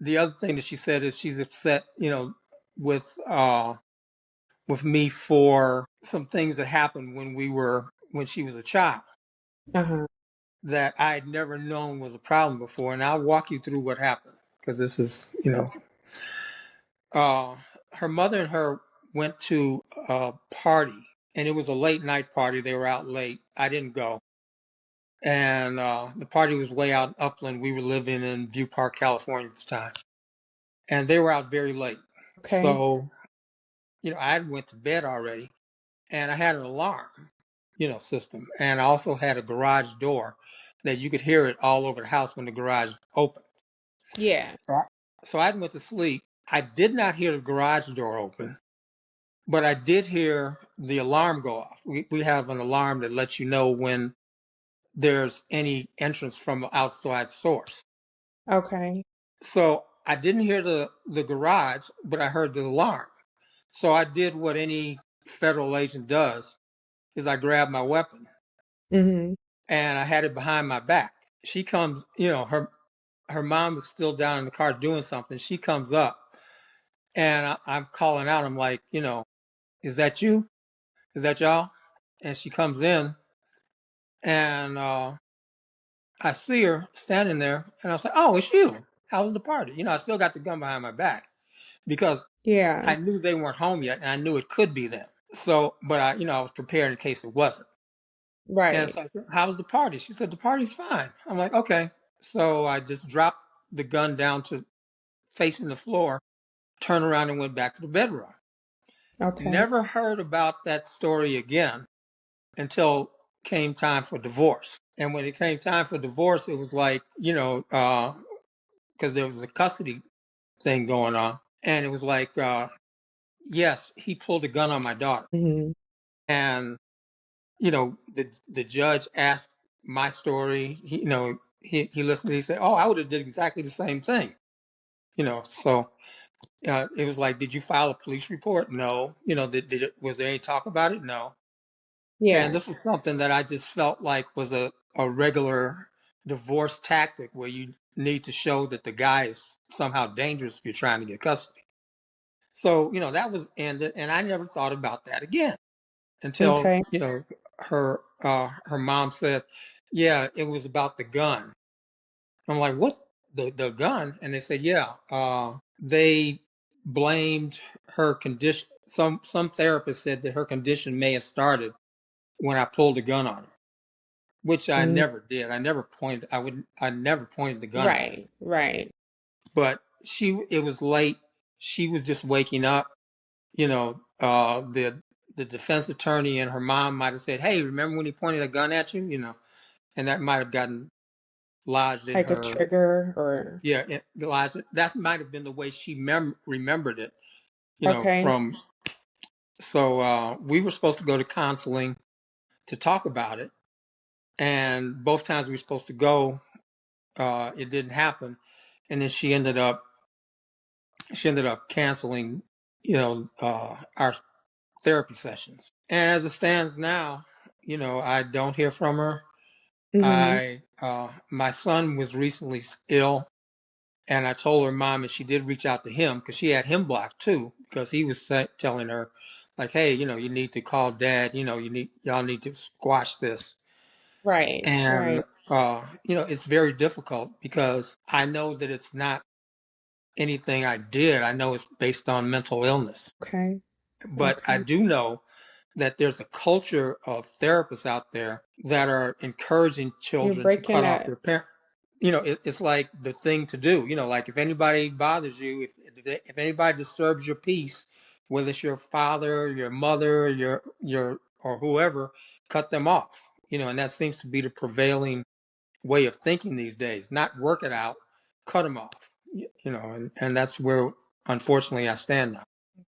the other thing that she said is she's upset, with me for some things that happened when she was a child Uh-huh. that I had never known was a problem before. And I'll walk you through what happened because this is, uh, her mother and her went to a party, and it was a late night party. They were out late. I didn't go. And the party was way out in Upland. We were living in View Park, California at the time. And they were out very late. Okay. So, I had went to bed already, and I had an alarm, system. And I also had a garage door that you could hear it all over the house when the garage opened. Yeah. So I went to sleep. I did not hear the garage door open, but I did hear the alarm go off. We have an alarm that lets you know when there's any entrance from an outside source. Okay. So I didn't hear the garage, but I heard the alarm. So I did what any federal agent does is I grabbed my weapon Mm-hmm. and I had it behind my back. She comes, her mom was still down in the car doing something. She comes up and I'm calling out. I'm like, is that you? Is that y'all? And she comes in and I see her standing there and I was like, oh, it's you. How was the party? I still got the gun behind my back because Yeah. I knew they weren't home yet and I knew it could be them. So, but I was prepared in case it wasn't. And Right. so I said, how was the party? She said, the party's fine. I'm like, okay. So I just dropped the gun down to facing the floor, turned around and went back to the bedroom. Okay. Never heard about that story again until came time for divorce. And when it came time for divorce, it was like, because there was a custody thing going on. And it was like, yes, he pulled a gun on my daughter. Mm-hmm. And, the judge asked my story. He listened. He said, oh, I would have did exactly the same thing. So it was like, did you file a police report? No. Was there any talk about it? No. And Yeah. this was something that I just felt like was a regular divorce tactic where you need to show that the guy is somehow dangerous if you're trying to get custody. So, that was ended, and I never thought about that again until, Okay. her mom said, yeah, it was about the gun. I'm like, what? The gun? And they said, yeah, they blamed her condition. Some therapist said that her condition may have started when I pulled a gun on her, which I Mm. never did. I never pointed the gun at her. Right. Right. But it was late. She was just waking up. The defense attorney and her mom might have said, "Hey, remember when he pointed a gun at you?" And that might have gotten lodged in Like a her. trigger or Yeah, lodged. That might have been the way she remembered it. okay. From so we were supposed to go to counseling to talk about it, and both times we were supposed to go, it didn't happen, and then she ended up canceling, our therapy sessions. And as it stands now, I don't hear from her. Mm-hmm. My son was recently ill, and I told her mom, and she did reach out to him because she had him blocked too, because he was telling her, like, hey, you need to call dad. Y'all need to squash this. Right. And Right. it's very difficult because I know that it's not anything I did. I know it's based on mental illness. Okay. But I Okay. do know that there's a culture of therapists out there that are encouraging You're children to breaking cut off up. their parent. It's like the thing to do. Like if anybody bothers you, if anybody disturbs your peace, whether it's your father, your mother, your or whoever, cut them off. And that seems to be the prevailing way of thinking these days. Not work it out, cut them off. And that's where unfortunately I stand now.